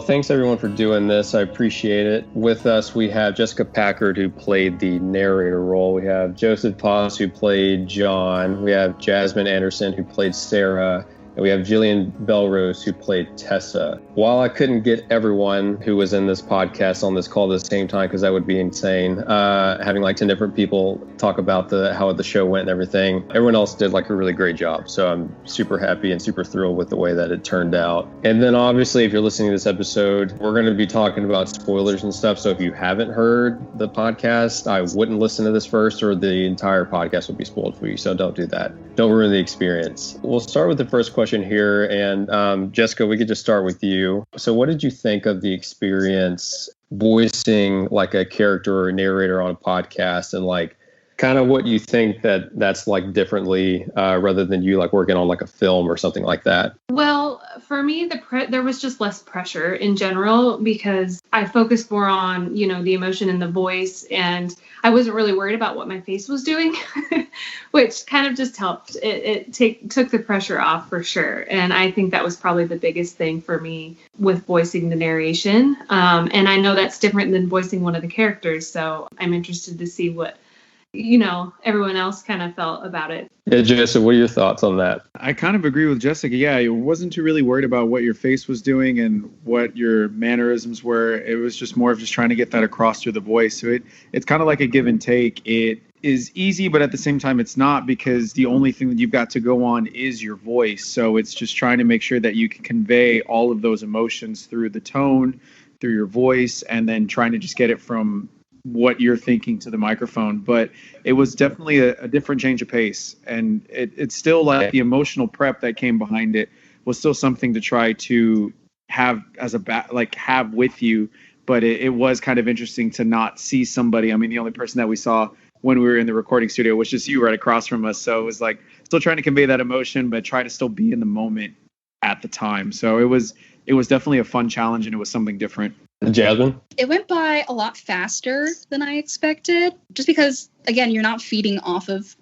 thanks everyone for doing this. I appreciate it. With us, we have Jessica Packard, who played the narrator role. We have Joseph Paz, who played John. We have Jasmine Anderson, who played Sarah. And we have Jillian Belrose, who played Tessa. While I couldn't get everyone who was in this podcast on this call at the same time, because that would be insane, having like 10 different people talk about how the show went and everything, everyone else did like a really great job. So I'm super happy and super thrilled with the way that it turned out. And then obviously, if you're listening to this episode, we're going to be talking about spoilers and stuff. So if you haven't heard the podcast, I wouldn't listen to this first, or the entire podcast would be spoiled for you. So don't do that. Don't ruin the experience. We'll start with the first question here, and Jessica, we could just start with you. So what did you think of the experience voicing like a character or a narrator on a podcast, and like kind of what you think that's like differently rather than you like working on like a film or something like that? Well, for me, there was just less pressure in general because I focused more on, the emotion in the voice, and I wasn't really worried about what my face was doing, which kind of just helped. It took the pressure off for sure. And I think that was probably the biggest thing for me with voicing the narration. And I know that's different than voicing one of the characters. So I'm interested to see what everyone else kind of felt about it. Yeah, Joseph, what are your thoughts on that? I kind of agree with Jessica. Yeah, I wasn't too really worried about what your face was doing and what your mannerisms were. It was just more of just trying to get that across through the voice. So it's kind of like a give and take. It is easy, but at the same time, it's not, because the only thing that you've got to go on is your voice. So it's just trying to make sure that you can convey all of those emotions through the tone, through your voice, and then trying to just get it from what you're thinking to the microphone. But it was definitely a different change of pace, and it's still like the emotional prep that came behind it was still something to try to have as have with you. But it was kind of interesting to not see somebody. I mean, the only person that we saw when we were in the recording studio was just you right across from us. So it was like still trying to convey that emotion, but try to still be in the moment at the time. So it was definitely a fun challenge, and it was something different. Jasmine? It went by a lot faster than I expected, just because, again, you're not feeding off of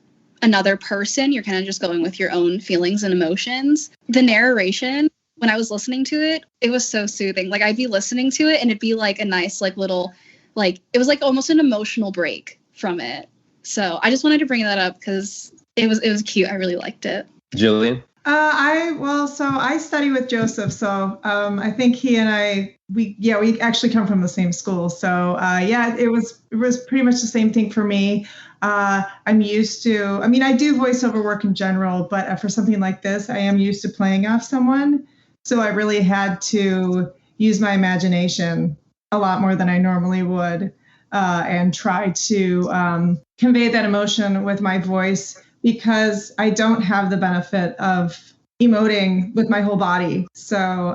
another person. You're kind of just going with your own feelings and emotions. The narration, when I was listening to it, it was so soothing. Like, I'd be listening to it, and it'd be like a nice, like, little, like, it was like almost an emotional break from it. So I just wanted to bring that up because it was cute. I really liked it. Jillian? I study with Joseph, so I think he and we actually come from the same school. So it was pretty much the same thing for me. I'm used to, I do voiceover work in general, but for something like this, I am used to playing off someone. So I really had to use my imagination a lot more than I normally would, and try to convey that emotion with my voice, because I don't have the benefit of emoting with my whole body. So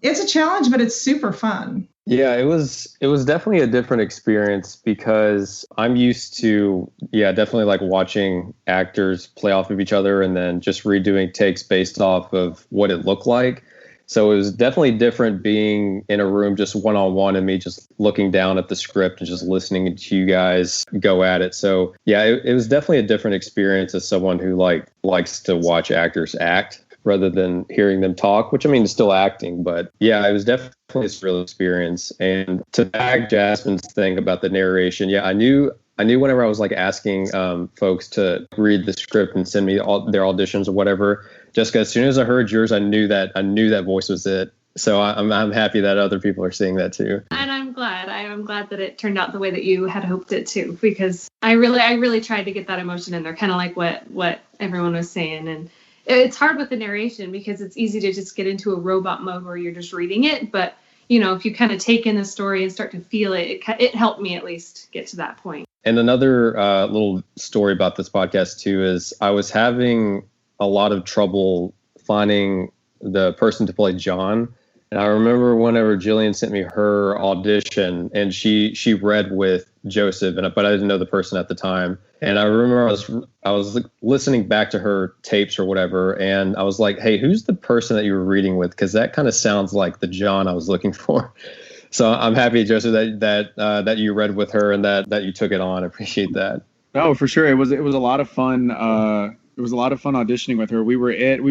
it's a challenge, but it's super fun. Yeah, it was definitely a different experience, because I'm used to, definitely like watching actors play off of each other and then just redoing takes based off of what it looked like. So it was definitely different being in a room just one-on-one and me just looking down at the script and just listening to you guys go at it. So it was definitely a different experience as someone who likes to watch actors act rather than hearing them talk, which is still acting. But it was definitely a real experience. And to back Jasmine's thing about the narration, I knew whenever I was like asking folks to read the script and send me all their auditions or whatever, Jessica, as soon as I heard yours, I knew that voice was it. So I'm happy that other people are seeing that too. And I'm glad that it turned out the way that you had hoped it to, because I really tried to get that emotion in there, kind of like what everyone was saying. And it's hard with the narration because it's easy to just get into a robot mode where you're just reading it. But, if you kind of take in the story and start to feel it, it helped me at least get to that point. And another little story about this podcast too is I was having a lot of trouble finding the person to play John. And I remember whenever Jillian sent me her audition, and she read with Joseph, but I didn't know the person at the time. And I remember I was listening back to her tapes or whatever, and I was like, "Hey, who's the person that you were reading with? Because that kind of sounds like the John I was looking for." So I'm happy, Joseph, that you read with her and that you took it on. I appreciate that. Oh, for sure. It was a lot of fun. It was a lot of fun auditioning with her. We were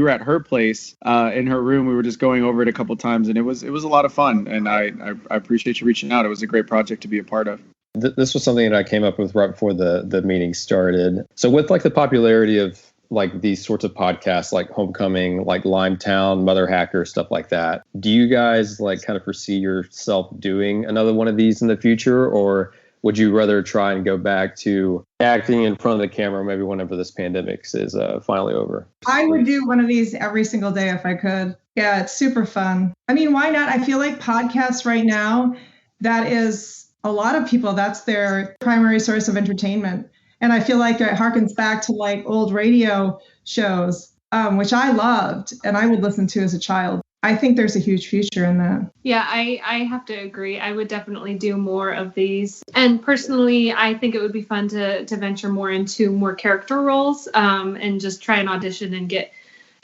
at her place in her room. We were just going over it a couple times, and it was a lot of fun. And I appreciate you reaching out. It was a great project to be a part of. This was something that I came up with right before the meeting started. So with like the popularity of like these sorts of podcasts like Homecoming, like Limetown, Mother Hacker, stuff like that, do you guys like kind of foresee yourself doing another one of these in the future, or would you rather try and go back to acting in front of the camera maybe whenever this pandemic is finally over? I would do one of these every single day if I could. Yeah, it's super fun. I mean, why not? I feel like podcasts right now, that is a lot of people, that's their primary source of entertainment. And I feel like it harkens back to like old radio shows, which I loved and I would listen to as a child. I think there's a huge future in that. Yeah, I have to agree. I would definitely do more of these. And personally, I think it would be fun to venture more into more character roles and just try and audition and get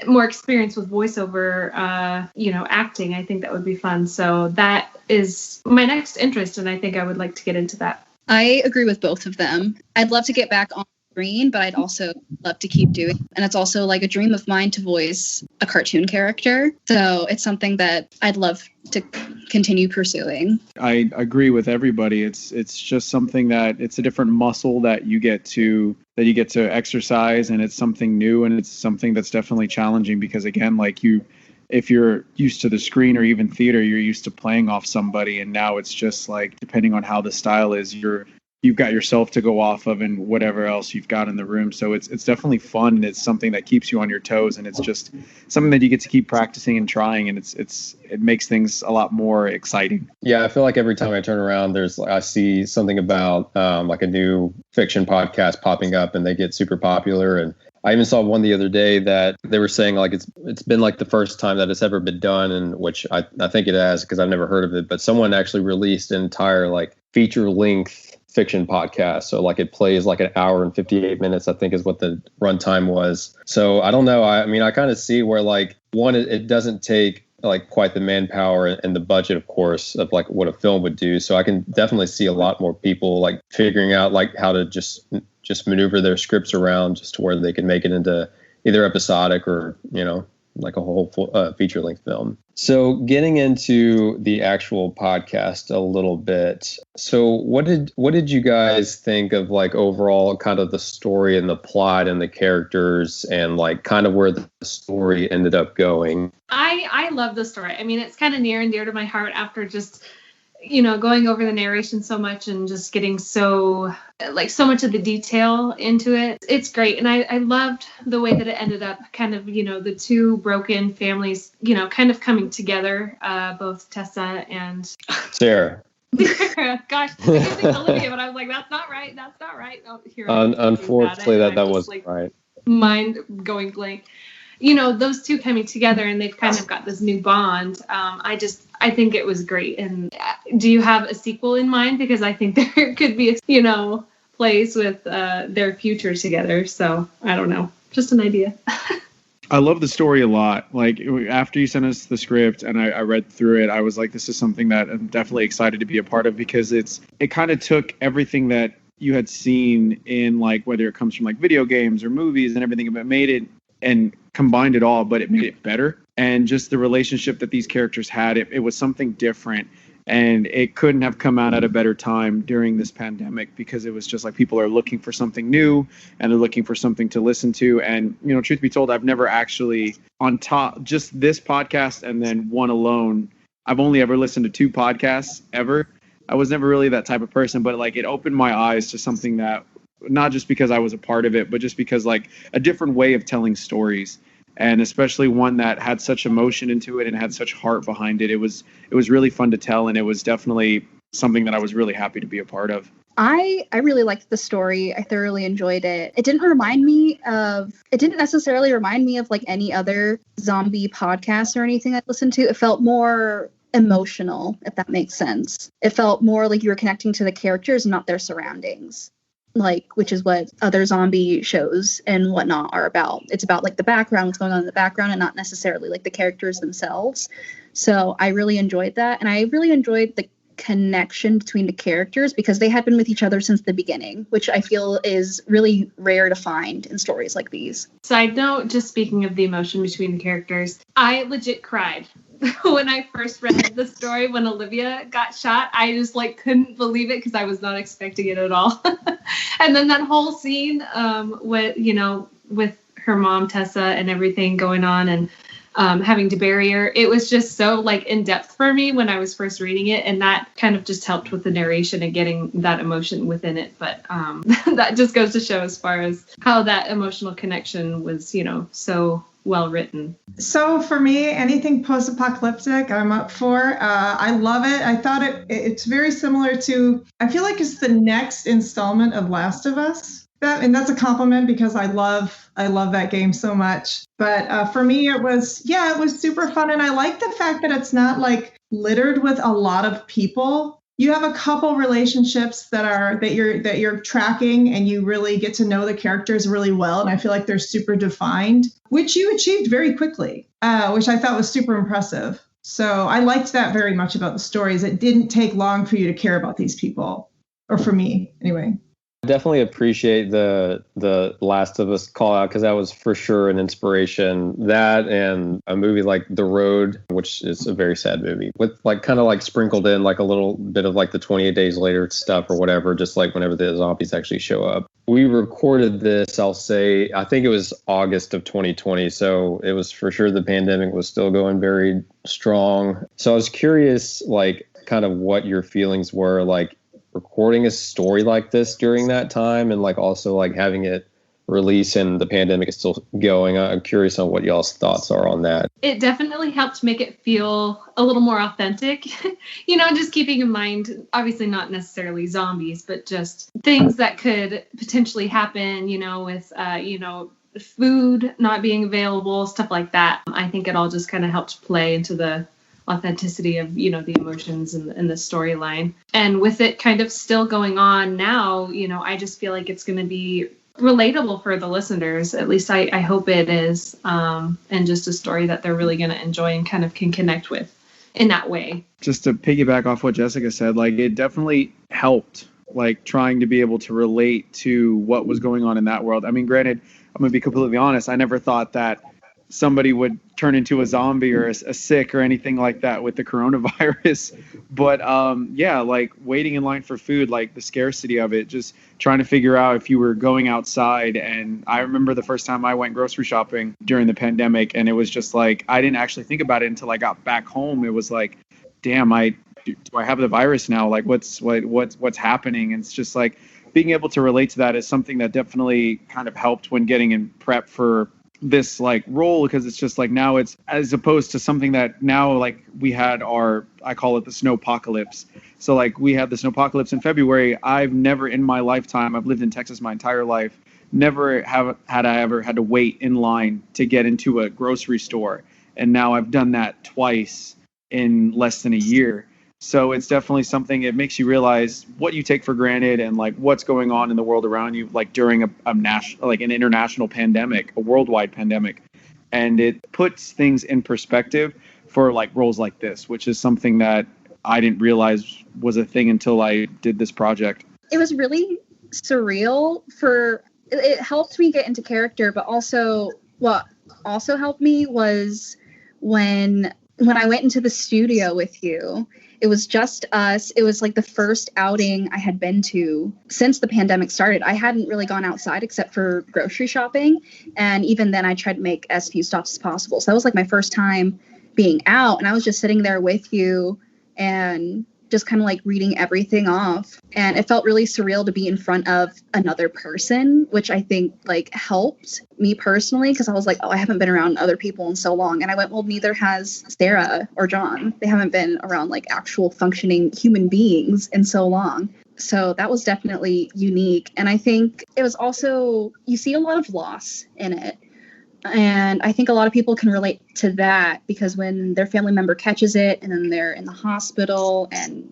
more experience with voiceover, acting. I think that would be fun. So that is my next interest, and I think I would like to get into that. I agree with both of them. I'd love to get back on screen, but I'd also love to keep doing it. And it's also like a dream of mine to voice a cartoon character. So it's something that I'd love to continue pursuing. I agree with everybody. It's just something that it's a different muscle that you get to exercise, and it's something new, and it's something that's definitely challenging because again, like if you're used to the screen or even theater, you're used to playing off somebody, and now it's just like depending on how the style is, you've got yourself to go off of and whatever else you've got in the room. So it's definitely fun, and it's something that keeps you on your toes, and it's just something that you get to keep practicing and trying, and it makes things a lot more exciting. Yeah, I feel like every time I turn around, I see something about like a new fiction podcast popping up, and they get super popular. And I even saw one the other day that they were saying like it's been like the first time that it's ever been done, and which I think it has because I've never heard of it. But someone actually released an entire like feature length fiction podcast. So like it plays like an hour and 58 minutes, I think is what the runtime was. So I don't know. I mean, I kind of see where like one, it doesn't take like quite the manpower and the budget, of course, of like what a film would do. So I can definitely see a lot more people like figuring out like how to just maneuver their scripts around just to where they can make it into either episodic or, like a whole feature length film. So getting into the actual podcast a little bit. So what did you guys think of like overall kind of the story and the plot and the characters and like kind of where the story ended up going? I love the story. I mean, it's kind of near and dear to my heart after just going over the narration so much and just getting so much of the detail into it. It's great. And I loved the way that it ended up kind of, the two broken families, kind of coming together, both Tessa and Sarah. Gosh, I was thinking Olivia, but I was like, that's not right. Oh, here, unfortunately, that wasn't right. Mind going blank. Those two coming together and they've kind of got this new bond. I think it was great. And do you have a sequel in mind? Because I think there could be, plays with their future together. So I don't know. Just an idea. I love the story a lot. Like after you sent us the script and I read through it, I was like, this is something that I'm definitely excited to be a part of because it kind of took everything that you had seen in like, whether it comes from like video games or movies and everything, but made it and combined it all, but it made it better. And just the relationship that these characters had, it was something different. And it couldn't have come out at a better time during this pandemic because it was just like people are looking for something new and they're looking for something to listen to. And, truth be told, I've never actually on top just this podcast and then one alone. I've only ever listened to 2 podcasts ever. I was never really that type of person, but like it opened my eyes to something that not just because I was a part of it, but just because like a different way of telling stories. And especially one that had such emotion into it and had such heart behind it. It was really fun to tell, and it was definitely something that I was really happy to be a part of. I really liked the story. I thoroughly enjoyed it. It didn't necessarily remind me of like any other zombie podcast or anything I listened to. It felt more emotional, if that makes sense. It felt more like you were connecting to the characters, not their surroundings. Which is what other zombie shows and whatnot are about. It's about like the background, what's going on in the background, and not necessarily like the characters themselves. So I really enjoyed that. And I really enjoyed the connection between the characters because they had been with each other since the beginning, which I feel is really rare to find in stories like these. Side note, just speaking of the emotion between the characters, I legit cried when I first read the story when Olivia got shot. I just couldn't believe it because I was not expecting it at all. And then that whole scene with her mom Tessa and everything going on and having to bury her, it was just so in depth for me when I was first reading it, and that kind of just helped with the narration and getting that emotion within it. But that just goes to show as far as how that emotional connection was, so well written. So for me, anything post-apocalyptic, I'm up for. I love it. I thought it's very similar to, I feel like it's the next installment of Last of Us. And that's a compliment because I love that game so much. But for me, it was super fun. And I like the fact that it's not littered with a lot of people. You have a couple relationships that you're tracking, and you really get to know the characters really well. And I feel like they're super defined, which you achieved very quickly, which I thought was super impressive. So I liked that very much about the stories. It didn't take long for you to care about these people, or for me anyway. Definitely appreciate the Last of Us call out because that was for sure an inspiration. That and a movie like The Road, which is a very sad movie, with kind of sprinkled in a little bit of the 28 Days Later stuff or whatever, just whenever the zombies actually show up. We recorded this, I'll say, I think it was August of 2020, so it was for sure the pandemic was still going very strong. So I was curious, kind of what your feelings were recording a story like this during that time, and also having it release and the pandemic is still going. I'm curious on what y'all's thoughts are on that. It definitely helped make it feel a little more authentic. Just keeping in mind, obviously not necessarily zombies, but just things that could potentially happen, with food not being available, stuff like that. I think it all just kind of helped play into the authenticity of, the emotions and the storyline. And with it kind of still going on now, I just feel like it's going to be relatable for the listeners. At least I hope it is. And just a story that they're really going to enjoy and kind of can connect with in that way. Just to piggyback off what Jessica said, it definitely helped, trying to be able to relate to what was going on in that world. I mean, granted, I'm going to be completely honest. I never thought that somebody would turn into a zombie or a sick or anything like that with the coronavirus. But waiting in line for food, the scarcity of it, just trying to figure out if you were going outside. And I remember the first time I went grocery shopping during the pandemic, and it was just I didn't actually think about it until I got back home. It was damn, do I have the virus now? What's happening? And it's just being able to relate to that is something that definitely kind of helped when getting in prep for this role, because it's just now it's, as opposed to something that now we had I call it the snowpocalypse. So we had the snowpocalypse in February. I've never in my lifetime, I've lived in Texas my entire life, never had I ever had to wait in line to get into a grocery store. And now I've done that twice in less than a year. So it's definitely something, it makes you realize what you take for granted and what's going on in the world around you, during a national, an international pandemic, a worldwide pandemic. And it puts things in perspective for roles like this, which is something that I didn't realize was a thing until I did this project. It was really surreal. It helped me get into character, but also what also helped me was when I went into the studio with you. It was just us. It was the first outing I had been to since the pandemic started. I hadn't really gone outside except for grocery shopping. And even then I tried to make as few stops as possible. So that was my first time being out. And I was just sitting there with you and just kind of reading everything off. And it felt really surreal to be in front of another person, which I think helped me personally, because I was I haven't been around other people in so long. And I went, well, neither has Sarah or John. They haven't been around actual functioning human beings in so long. So that was definitely unique. And I think it was also, you see a lot of loss in it. And I think a lot of people can relate to that, because when their family member catches it and then they're in the hospital, and,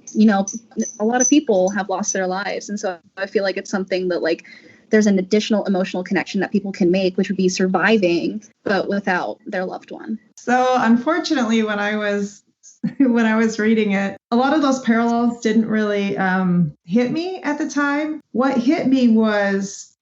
a lot of people have lost their lives. And so I feel it's something that there's an additional emotional connection that people can make, which would be surviving, but without their loved one. So unfortunately, when I was when I was reading it. A lot of those parallels didn't really hit me at the time. What hit me was,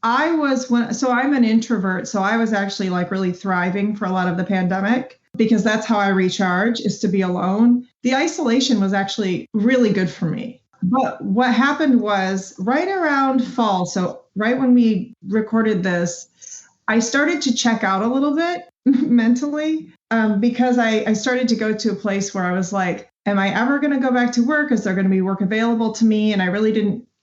I'm an introvert, so I was actually like really thriving for a lot of the pandemic because that's how I recharge, is to be alone. The isolation was actually really good for me. But what happened was right around fall, so right when we recorded this, I started to check out a little bit mentally because I started to go to a place where I was like, am I ever going to go back to work? Is there going to be work available to me? And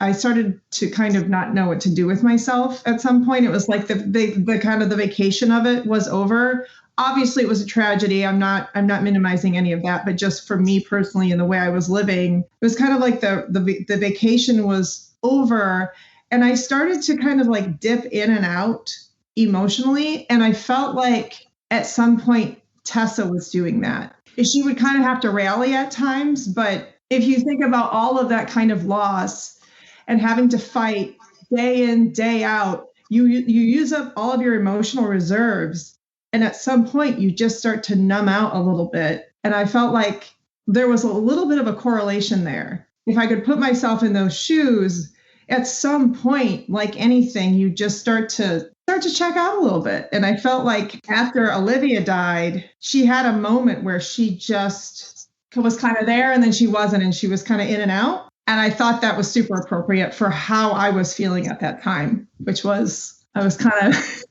I started to kind of not know what to do with myself at some point. It was like the kind of the vacation of it was over. Obviously, it was a tragedy. I'm not minimizing any of that, but just for me personally and the way I was living, it was kind of like the vacation was over, and I started to kind of like dip in and out emotionally, and I felt like at some point Tessa was doing that. She would kind of have to rally at times, but if you think about all of that kind of loss and having to fight day in, day out, you use up all of your emotional reserves. And at some point, you just start to numb out a little bit. And I felt like there was a little bit of a correlation there. If I could put myself in those shoes, at some point, like anything, you just start to check out a little bit. And I felt like after Olivia died, she had a moment where she just was kind of there and then she wasn't, and she was kind of in and out. And I thought that was super appropriate for how I was feeling at that time, which was, I was kind of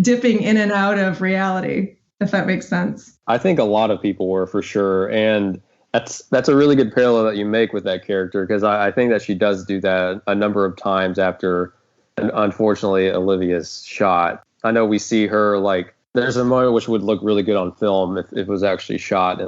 dipping in and out of reality, if that makes sense. I think a lot of people were, for sure. And that's a really good parallel that you make with that character, because I think that she does do that a number of times after, unfortunately, Olivia's shot. I know we see her, like, there's a moment which would look really good on film if it was actually shot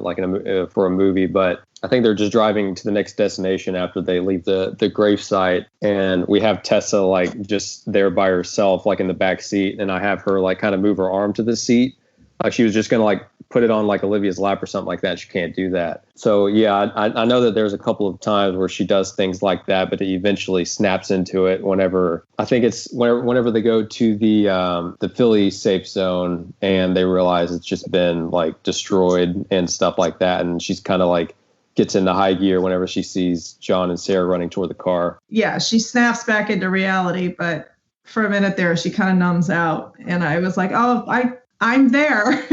for a movie, but I think they're just driving to the next destination after they leave the gravesite, and we have Tessa like just there by herself, like in the back seat, and I have her like kind of move her arm to the seat, like she was just gonna like put it on like Olivia's lap or something like that. She can't do that. So yeah, I know that there's a couple of times where she does things like that, but he eventually snaps into it whenever, I think it's whenever they go to the Philly safe zone and they realize it's just been like destroyed and stuff like that, and she's kind of like gets into high gear whenever she sees John and Sarah running toward the car. Yeah, she snaps back into reality, but for a minute there, she kind of numbs out. And I was like, oh, I'm there.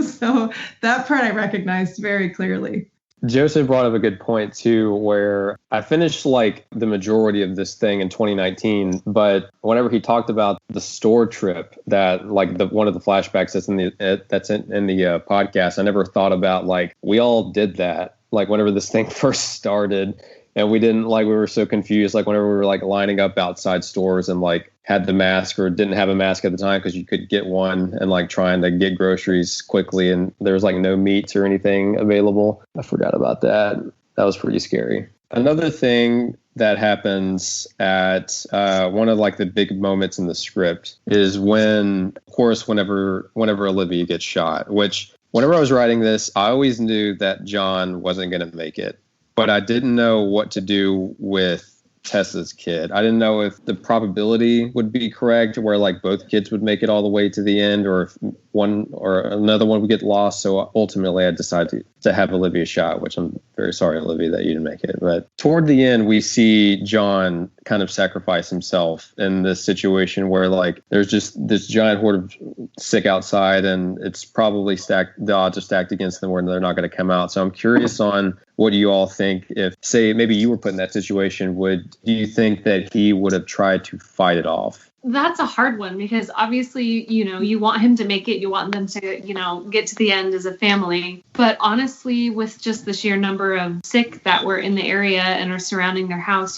So that part I recognized very clearly. Joseph brought up a good point too, where I finished like the majority of this thing in 2019, but whenever he talked about the store trip, that like one of the flashbacks that's in the podcast, I never thought about like we all did that. Like whenever this thing first started, and we were so confused, like whenever we were like lining up outside stores and like had the mask or didn't have a mask at the time because you could get one, and like trying to get groceries quickly and there was like no meats or anything available. I forgot about that. That was pretty scary. Another thing that happens at one of like the big moments in the script is when, of course, whenever Olivia gets shot, which whenever I was writing this, I always knew that John wasn't going to make it, but I didn't know what to do with Tessa's kid. I didn't know if the probability would be correct, where like both kids would make it all the way to the end, or if one or another one would get lost. So ultimately I decided to have Olivia shot, which I'm very sorry, Olivia, that you didn't make it. But toward the end, we see John kind of sacrifice himself in this situation where like there's just this giant horde of sick outside, and it's probably the odds are stacked against them where they're not going to come out. So I'm curious on what do you all think, if say maybe you were put in that situation, do you think that he would have tried to fight it off? That's a hard one, because obviously, you want him to make it. You want them to, get to the end as a family. But honestly, with just the sheer number of sick that were in the area and are surrounding their house,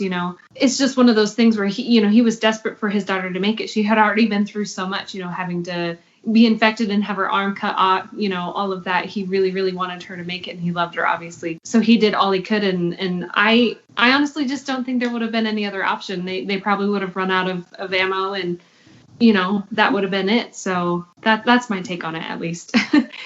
it's just one of those things where he was desperate for his daughter to make it. She had already been through so much, having to be infected and have her arm cut off, all of that. He really, really wanted her to make it, and he loved her, obviously. So he did all he could. And I honestly just don't think there would have been any other option. They probably would have run out of ammo, and, that would have been it. So that's my take on it, at least.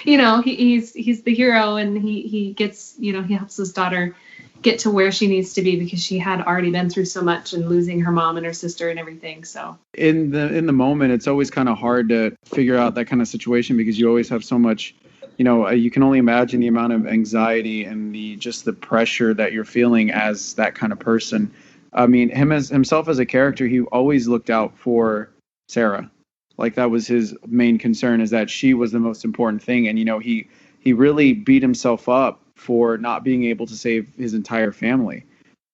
He's the hero, and he gets, he helps his daughter get to where she needs to be, because she had already been through so much and losing her mom and her sister and everything. So in the moment, it's always kind of hard to figure out that kind of situation, because you always have so much you can only imagine the amount of anxiety and the pressure that you're feeling as that kind of person. I mean, himself as a character, he always looked out for Sarah. Like, that was his main concern, is that she was the most important thing. And, he really beat himself up for not being able to save his entire family.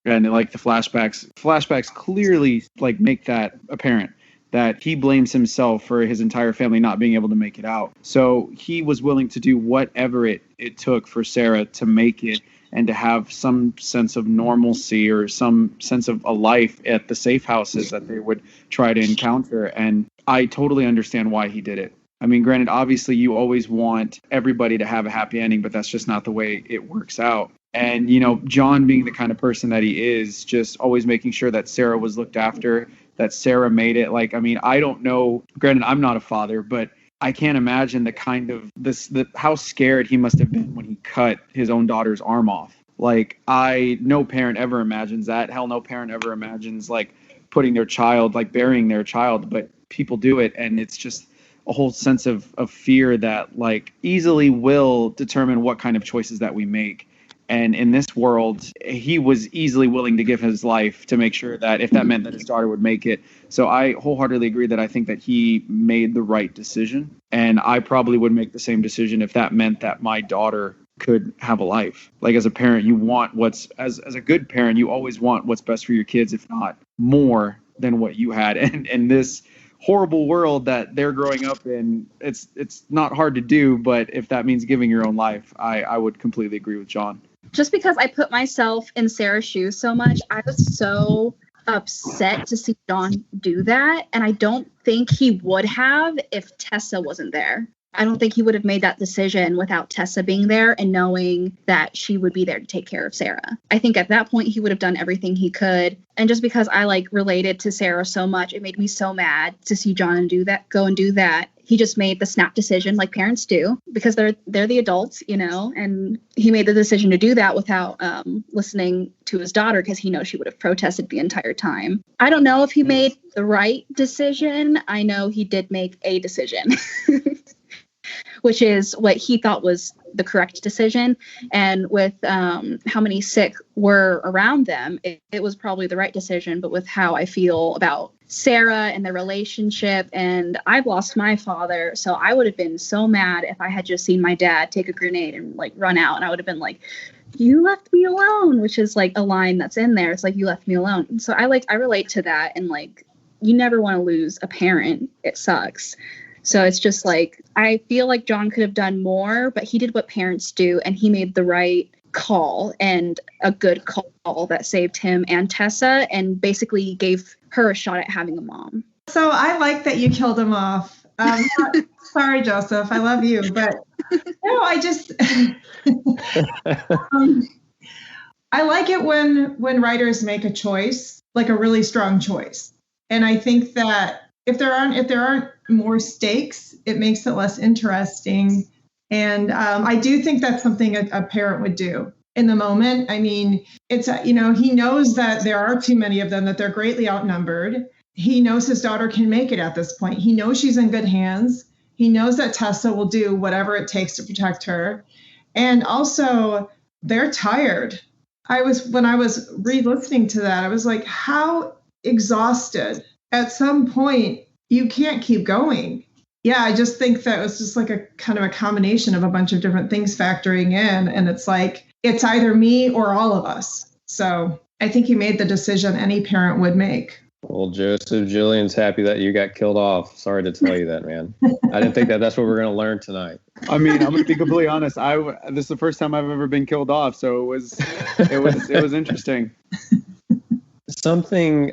And like the flashbacks clearly like make that apparent, that he blames himself for his entire family not being able to make it out. So he was willing to do whatever it took for Sarah to make it and to have some sense of normalcy or some sense of a life at the safe houses that they would try to encounter. And I totally understand why he did it. I mean, granted, obviously you always want everybody to have a happy ending, but that's just not the way it works out. And, John being the kind of person that he is, just always making sure that Sarah was looked after, that Sarah made it. Like, I mean, I don't know, granted, I'm not a father, but I can't imagine how scared he must have been when he cut his own daughter's arm off. Like, no parent ever imagines that. Hell, no parent ever imagines, like, putting their child, like, burying their child, but people do it. And it's just a whole sense of fear that, like, easily will determine what kind of choices that we make. And in this world, he was easily willing to give his life to make sure that if that meant that his daughter would make it. So I wholeheartedly agree that I think that he made the right decision. And I probably would make the same decision if that meant that my daughter could have a life. Like, as a parent, you want as a good parent, you always want what's best for your kids, if not more than what you had. And in this horrible world that they're growing up in, it's not hard to do. But if that means giving your own life, I would completely agree with John. Just because I put myself in Sarah's shoes so much, I was so upset to see John do that. And I don't think he would have if Tessa wasn't there. I don't think he would have made that decision without Tessa being there and knowing that she would be there to take care of Sarah. I think at that point he would have done everything he could. And just because I related to Sarah so much, it made me so mad to see John go and do that. He just made the snap decision like parents do, because they're the adults, and he made the decision to do that without listening to his daughter, because he knows she would have protested the entire time. I don't know if he made the right decision. I know he did make a decision. Which is what he thought was the correct decision. And with how many sick were around them, it was probably the right decision. But with how I feel about Sarah and their relationship, and I've lost my father, so I would have been so mad if I had just seen my dad take a grenade and run out, and I would have been like, "You left me alone," which is like a line that's in there. It's like, "You left me alone." So I relate to that, and you never want to lose a parent. It sucks. So it's just I feel like John could have done more, but he did what parents do, and he made the right call, and a good call that saved him and Tessa, and basically gave her a shot at having a mom. So I like that you killed him off. Sorry, Joseph, I love you, but no, I just I like it when writers make a choice, like a really strong choice, and I think that if there aren't more stakes, it makes it less interesting. And I do think that's something a parent would do in the moment. I mean, it's, he knows that there are too many of them, that they're greatly outnumbered. He knows his daughter can make it at this point. He knows she's in good hands. He knows that Tessa will do whatever it takes to protect her. And also, they're tired. When I was re-listening to that, I was like, how exhausted. At some point, you can't keep going. Yeah, I just think that it was just like a kind of a combination of a bunch of different things factoring in. And it's like, it's either me or all of us. So I think he made the decision any parent would make. Well, Joseph, Jillian's happy that you got killed off. Sorry to tell you that, man. I didn't think that's what we're going to learn tonight. I mean, I'm going to be completely honest. This is the first time I've ever been killed off. So it was interesting. Something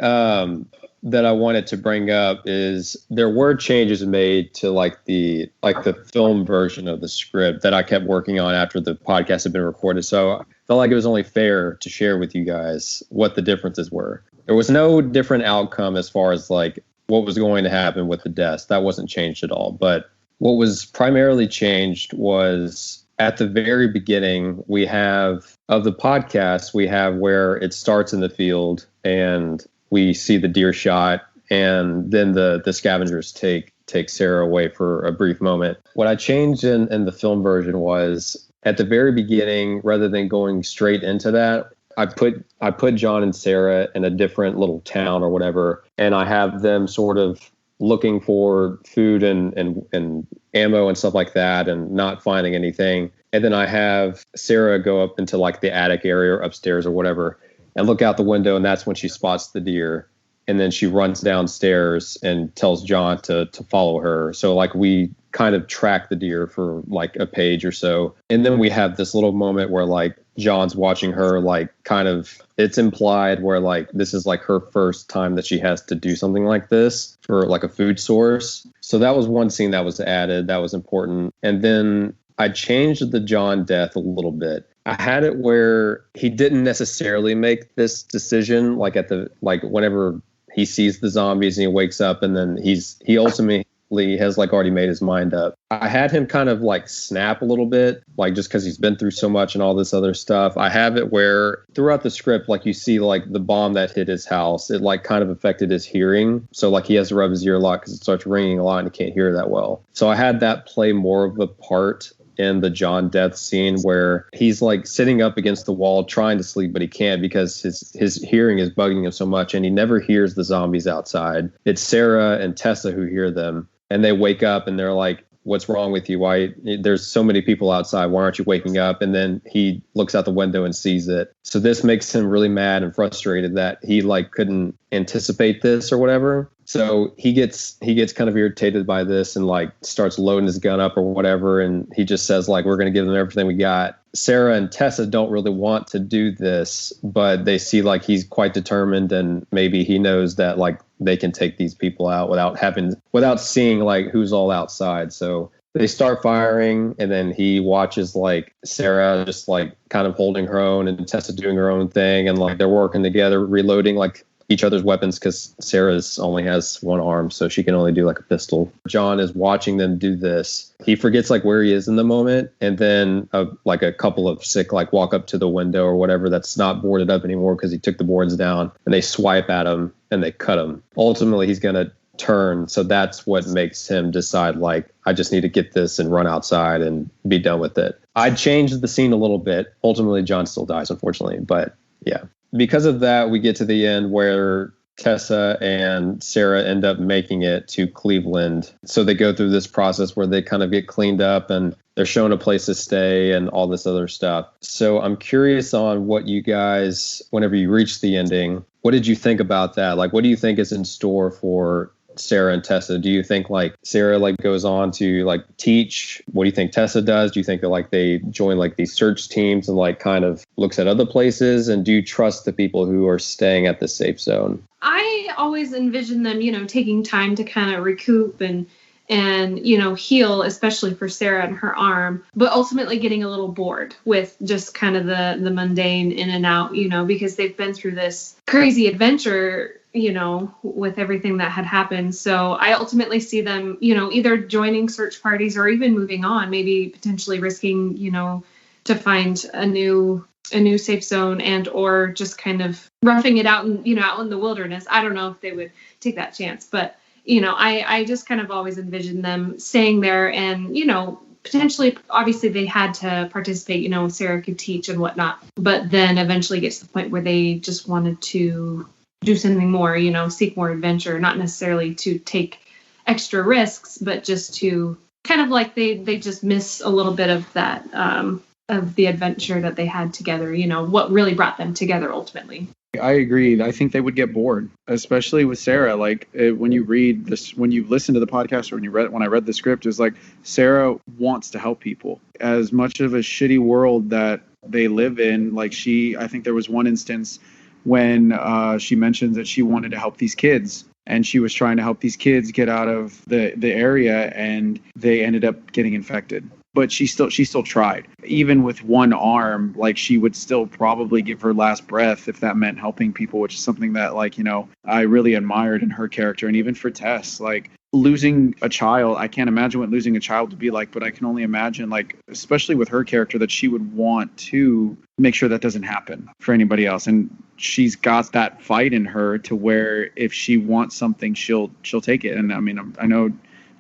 that I wanted to bring up is there were changes made to the film version of the script that I kept working on after the podcast had been recorded. So I felt like it was only fair to share with you guys what the differences were. There was no different outcome as far as what was going to happen with the deaths. That wasn't changed at all. But what was primarily changed was at the very beginning, we have of the podcast, we have where it starts in the field and we see the deer shot, and then the scavengers take take Sarah away for a brief moment. What I changed in the film version was at the very beginning, rather than going straight into that, I put John and Sarah in a different little town or whatever, and I have them sort of looking for food and ammo and stuff like that and not finding anything. And then I have Sarah go up into like the attic area or upstairs or whatever and look out the window, and that's when she spots the deer. And then she runs downstairs and tells John to follow her. So like we kind of track the deer for like a page or so. And then we have this little moment where like John's watching her, like kind of, it's implied where like this is like her first time that she has to do something like this for like a food source. So that was one scene that was added. That was important. And then I changed the John death a little bit. I had it where he didn't necessarily make this decision, like at the, like whenever he sees the zombies and he wakes up, and then he ultimately has like already made his mind up. I had him kind of like snap a little bit, like just because he's been through so much and all this other stuff. I have it where throughout the script, like you see like the bomb that hit his house, it like kind of affected his hearing. So like he has to rub his ear a lot because it starts ringing a lot and he can't hear that well. So I had that play more of a part in the John death scene where he's like sitting up against the wall trying to sleep, but he can't because his hearing is bugging him so much, and he never hears the zombies outside. It's Sarah and Tessa who hear them, and they wake up and they're like, "What's wrong with you? Why? There's so many people outside. Why aren't you waking up?" And then he looks out the window and sees it. So this makes him really mad and frustrated that he like couldn't anticipate this or whatever. So he gets kind of irritated by this and like starts loading his gun up or whatever. And he just says like, we're going to give them everything we got. Sarah and Tessa don't really want to do this, but they see like he's quite determined, and maybe he knows that like they can take these people out without seeing like who's all outside. So they start firing, and then he watches like Sarah just like kind of holding her own and Tessa doing her own thing, and like they're working together, reloading like each other's weapons because Sarah's only has one arm, so she can only do like a pistol. John is watching them do this. He forgets like where he is in the moment, and then like a couple of sick like walk up to the window or whatever that's not boarded up anymore because he took the boards down, and they swipe at him and they cut him. Ultimately, he's gonna turn, so that's what makes him decide like, I just need to get this and run outside and be done with it. I changed the scene a little bit. Ultimately, John still dies, unfortunately, but yeah. Because of that, we get to the end where Tessa and Sarah end up making it to Cleveland. So they go through this process where they kind of get cleaned up and they're shown a place to stay and all this other stuff. So I'm curious on what you guys, whenever you reach the ending, what did you think about that? Like, what do you think is in store for Sarah and Tessa? Do you think like Sarah like goes on to like teach? What do you think Tessa does? Do you think that like they join like these search teams and like kind of looks at other places? And do you trust the people who are staying at the safe zone? I always envision them, taking time to kind of recoup and heal, especially for Sarah and her arm, but ultimately getting a little bored with just kind of the mundane in and out, because they've been through this crazy adventure, with everything that had happened. So I ultimately see them, either joining search parties or even moving on, maybe potentially risking, to find a new safe zone and or just kind of roughing it out and, out in the wilderness. I don't know if they would take that chance, but, I just kind of always envisioned them staying there and, potentially, obviously they had to participate, Sarah could teach and whatnot, but then eventually get to the point where they just wanted to do something more, seek more adventure, not necessarily to take extra risks, but just to kind of like they just miss a little bit of that, of the adventure that they had together, what really brought them together ultimately. I agree. I think they would get bored, especially with Sarah. Like when you read this, when you listen to the podcast, or when I read the script, it's like Sarah wants to help people. As much of a shitty world that they live in, like I think there was one instance when she mentions that she wanted to help these kids, and she was trying to help these kids get out of the area, and they ended up getting infected. But she still tried. Even with one arm, like she would still probably give her last breath if that meant helping people, which is something that I really admired in her character. And even for Tess, like losing a child, I can't imagine what losing a child would be like, but I can only imagine, like, especially with her character, that she would want to make sure that doesn't happen for anybody else. And she's got that fight in her to where if she wants something, she'll take it. And I mean, I know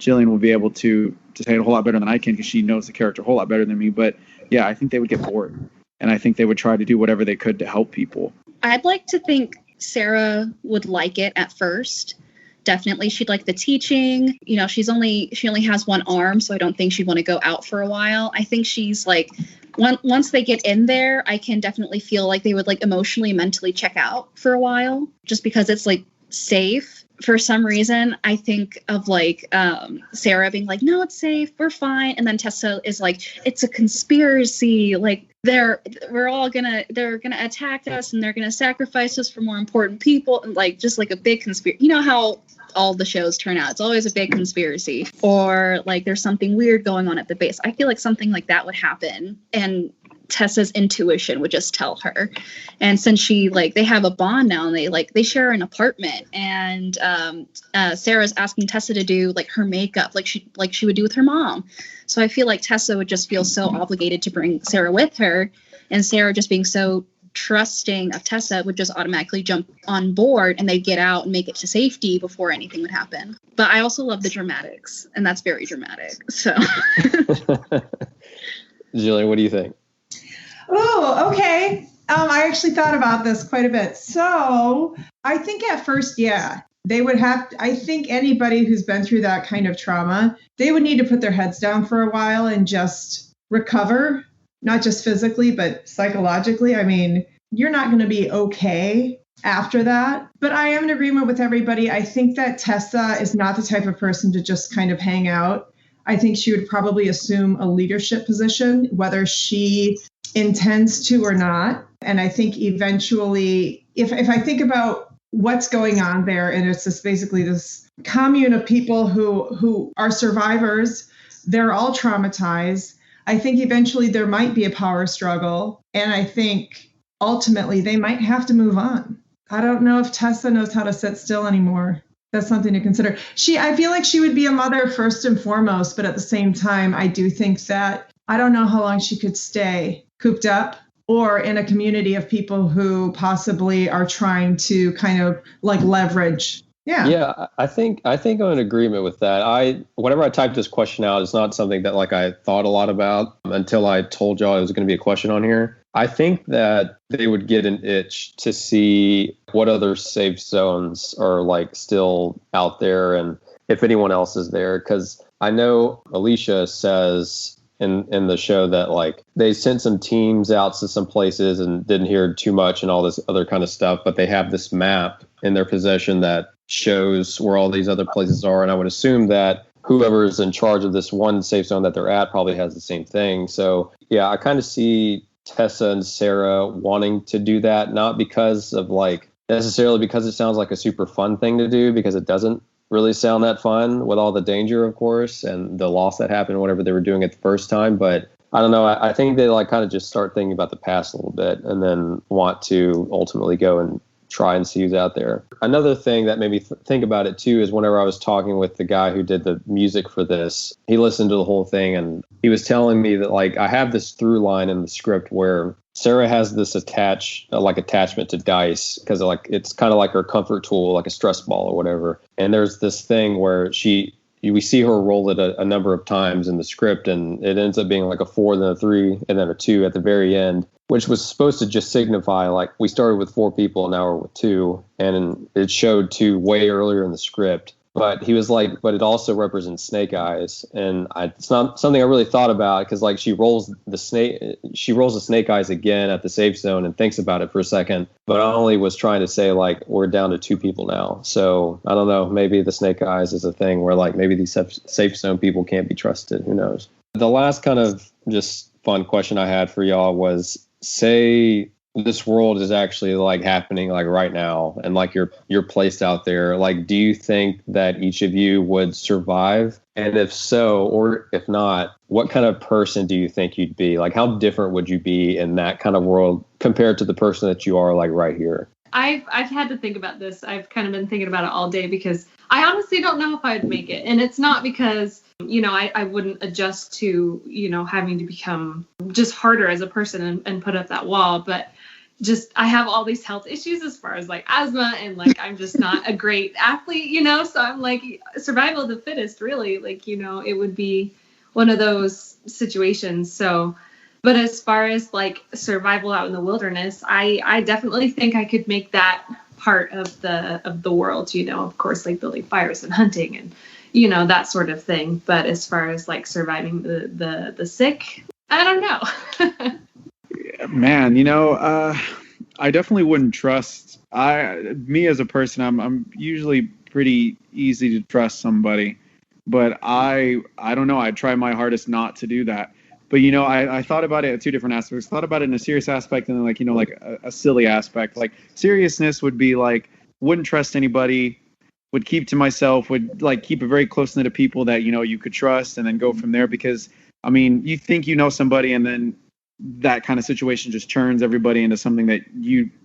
Jillian will be able to say it a whole lot better than I can because she knows the character a whole lot better than me. But yeah, I think they would get bored. And I think they would try to do whatever they could to help people. I'd like to think Sarah would like it at first. Definitely, she'd like the teaching. You know, she only has one arm, so I don't think she'd want to go out for a while. I think she's like, once they get in there, I can definitely feel like they would like emotionally, mentally check out for a while, just because it's like safe. For some reason, I think of like Sarah being like, no, it's safe, we're fine. And then Tessa is like, it's a conspiracy. Like they're gonna attack us and they're gonna sacrifice us for more important people. And like, just like a big conspiracy. You know how all the shows turn out. It's always a big conspiracy, or like there's something weird going on at the base. I feel like something like that would happen. And Tessa's intuition would just tell her. And since they have a bond now, and they share an apartment, and Sarah's asking Tessa to do like her makeup like she would do with her mom. So I feel like Tessa would just feel so obligated to bring Sarah with her, and Sarah, just being so trusting of Tessa, would just automatically jump on board, and they'd get out and make it to safety before anything would happen. But I also love the dramatics, and that's very dramatic. So Jillian, what do you think? Oh, okay. I actually thought about this quite a bit. So I think at first, yeah, they would have, I think anybody who's been through that kind of trauma, they would need to put their heads down for a while and just recover, not just physically, but psychologically. I mean, you're not going to be okay after that. But I am in agreement with everybody. I think that Tessa is not the type of person to just kind of hang out. I think she would probably assume a leadership position, whether she intends to or not. And I think eventually, if I think about what's going on there, and it's just basically this commune of people who are survivors, they're all traumatized. I think eventually there might be a power struggle. And I think ultimately they might have to move on. I don't know if Tessa knows how to sit still anymore. That's something to consider. I feel like she would be a mother first and foremost, but at the same time, I do think that I don't know how long she could stay cooped up or in a community of people who possibly are trying to kind of like leverage. Yeah, I think I'm in agreement with that. Whenever I typed this question out, it's not something that like I thought a lot about until I told y'all it was going to be a question on here. I think that they would get an itch to see what other safe zones are like still out there and if anyone else is there. Because I know Alicia says in the show that like they sent some teams out to some places and didn't hear too much and all this other kind of stuff, but they have this map in their possession that shows where all these other places are. And I would assume that whoever is in charge of this one safe zone that they're at probably has the same thing. So yeah, I kind of see Tessa and Sarah wanting to do that, not because of like necessarily because it sounds like a super fun thing to do, because it doesn't really sound that fun with all the danger, of course, and the loss that happened, whatever they were doing it the first time. But I don't know. I think they like kind of just start thinking about the past a little bit and then want to ultimately go and try and see who's out there. Another thing that made me think about it too is whenever I was talking with the guy who did the music for this, he listened to the whole thing and he was telling me that like I have this through line in the script where Sarah has this attachment to dice because like it's kind of like her comfort tool, like a stress ball or whatever. And there's this thing where we see her roll it a number of times in the script, and it ends up being like a 4, then a 3, and then a 2 at the very end, which was supposed to just signify like we started with 4 people, now we're with 2, and it showed 2 way earlier in the script. But he was like, but it also represents snake eyes, and it's not something I really thought about because like she rolls the snake eyes again at the safe zone and thinks about it for a second. But I only was trying to say like we're down to 2 people now, so I don't know. Maybe the snake eyes is a thing where like maybe these safe zone people can't be trusted. Who knows? The last kind of just fun question I had for y'all was, say this world is actually like happening like right now and like you're placed out there, like do you think that each of you would survive? And if so, or if not, what kind of person do you think you'd be? Like how different would you be in that kind of world compared to the person that you are like right here? I've had to think about this. I've kind of been thinking about it all day because I honestly don't know if I'd make it. And it's not because, I wouldn't adjust to, having to become just harder as a person and put up that wall. But, I have all these health issues as far as like asthma, and like I'm just not a great athlete, so I'm like, survival of the fittest, really, like, it would be one of those situations. So, but as far as like survival out in the wilderness, I definitely think I could make that part of the world, of course, like building fires and hunting and that sort of thing. But as far as like surviving the sick, I don't know. Man, I definitely wouldn't trust. Me as a person, I'm usually pretty easy to trust somebody, but I don't know. I try my hardest not to do that. But I thought about it at two different aspects. Thought about it in a serious aspect, and then like a silly aspect. Like seriousness would be like, wouldn't trust anybody, would keep to myself, would like keep it very close knit to people that you could trust, and then go from there. Because I mean, you think somebody, and then that kind of situation just turns everybody into something that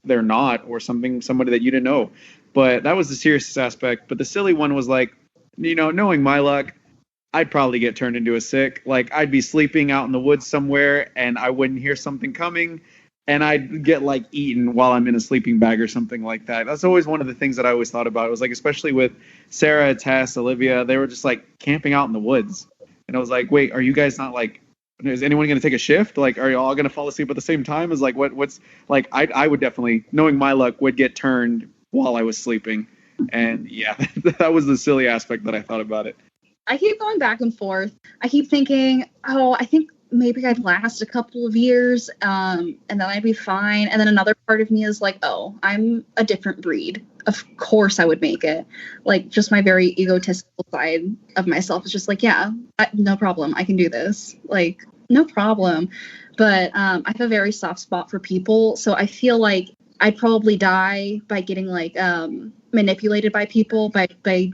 they're not, or somebody that you didn't know. But that was the serious aspect. But the silly one was like, knowing my luck, I'd probably get turned into a sick. Like I'd be sleeping out in the woods somewhere and I wouldn't hear something coming, and I'd get like eaten while I'm in a sleeping bag or something like that. That's always one of the things that I always thought about. It was like, especially with Sarah, Tess, Olivia, they were just like camping out in the woods. And I was like, wait, are you guys not like, is anyone going to take a shift? Like, are you all going to fall asleep at the same time? Is like, what's like, I would definitely, knowing my luck, would get turned while I was sleeping. And yeah, that was the silly aspect that I thought about it. I keep going back and forth. I keep thinking, I think maybe I'd last a couple of years, and then I'd be fine. And then another part of me is like, I'm a different breed. Of course I would make it. Like, just my very egotistical side of myself is just like, yeah, no problem. I can do this. Like, no problem. But I have a very soft spot for people. So I feel like I'd probably die by getting like manipulated by people, by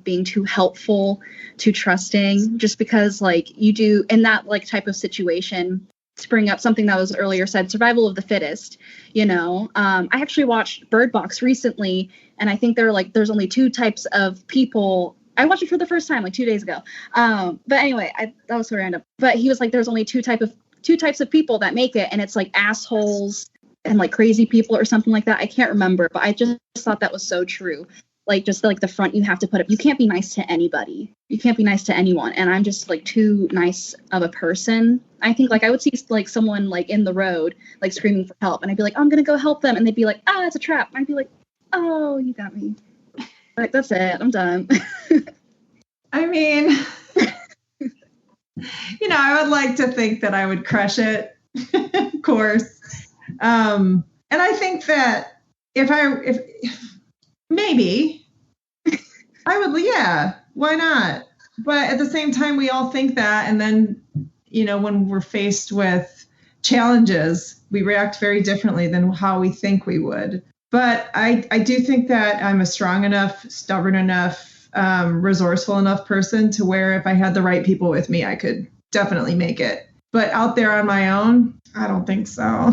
being too helpful, too trusting, just because like you do in that like type of situation. To bring up something that was earlier said, survival of the fittest, I actually watched Bird Box recently, and I think there's only two types of people. I watched it for the first time like 2 days ago. But anyway, that was so random. But he was like, there's only two types of people that make it, and it's like assholes and like crazy people or something like that. I can't remember, but I just thought that was so true. Like, just like the front you have to put up. You can't be nice to anybody. You can't be nice to anyone. And I'm just like too nice of a person. I think like I would see like someone like in the road, like screaming for help. And I'd be like, I'm going to go help them. And they'd be like, it's a trap. And I'd be like, oh, you got me. Like, that's it. I'm done. I mean, I would like to think that I would crush it, of course. And I think that if maybe I would, yeah, why not? But at the same time, we all think that. And then, when we're faced with challenges, we react very differently than how we think we would. But I do think that I'm a strong enough, stubborn enough, resourceful enough person to where if I had the right people with me, I could definitely make it. But out there on my own, I don't think so.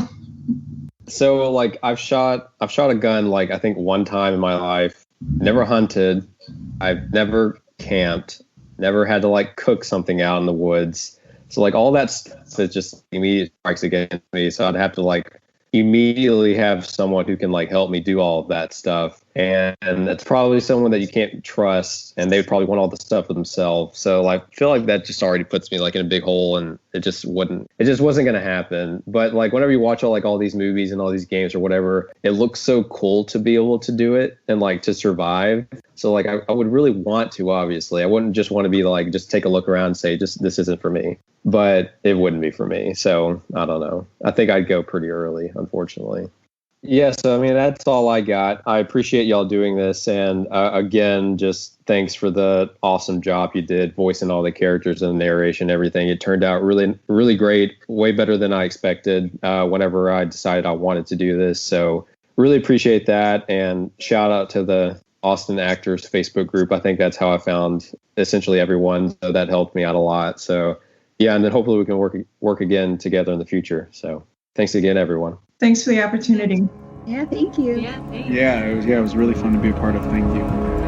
So like I've shot a gun like I think one time in my life. Never hunted. I've never camped. Never had to like cook something out in the woods. So like all that stuff is just immediate strikes against me. So I'd have to like immediately have someone who can like help me do all of that stuff. And it's probably someone that you can't trust, and they'd probably want all the stuff for themselves. So like, I feel like that just already puts me like in a big hole, and it just wasn't going to happen. But like whenever you watch all these movies and all these games or whatever, it looks so cool to be able to do it and like to survive. So like I would really want to, obviously. I wouldn't just want to be like, just take a look around and say, this isn't for me. But it wouldn't be for me. So I don't know. I think I'd go pretty early, unfortunately. Yeah, so I mean, that's all I got. I appreciate y'all doing this. And again, just thanks for the awesome job you did voicing all the characters and the narration, everything. It turned out really, really great, way better than I expected whenever I decided I wanted to do this. So really appreciate that. And shout out to the Austin Actors Facebook group. I think that's how I found essentially everyone. So that helped me out a lot. So yeah, and then hopefully we can work again together in the future. So thanks again, everyone. Thanks for the opportunity. Yeah, thank you. Yeah, thanks. Yeah, it was really fun to be a part of. Thank you.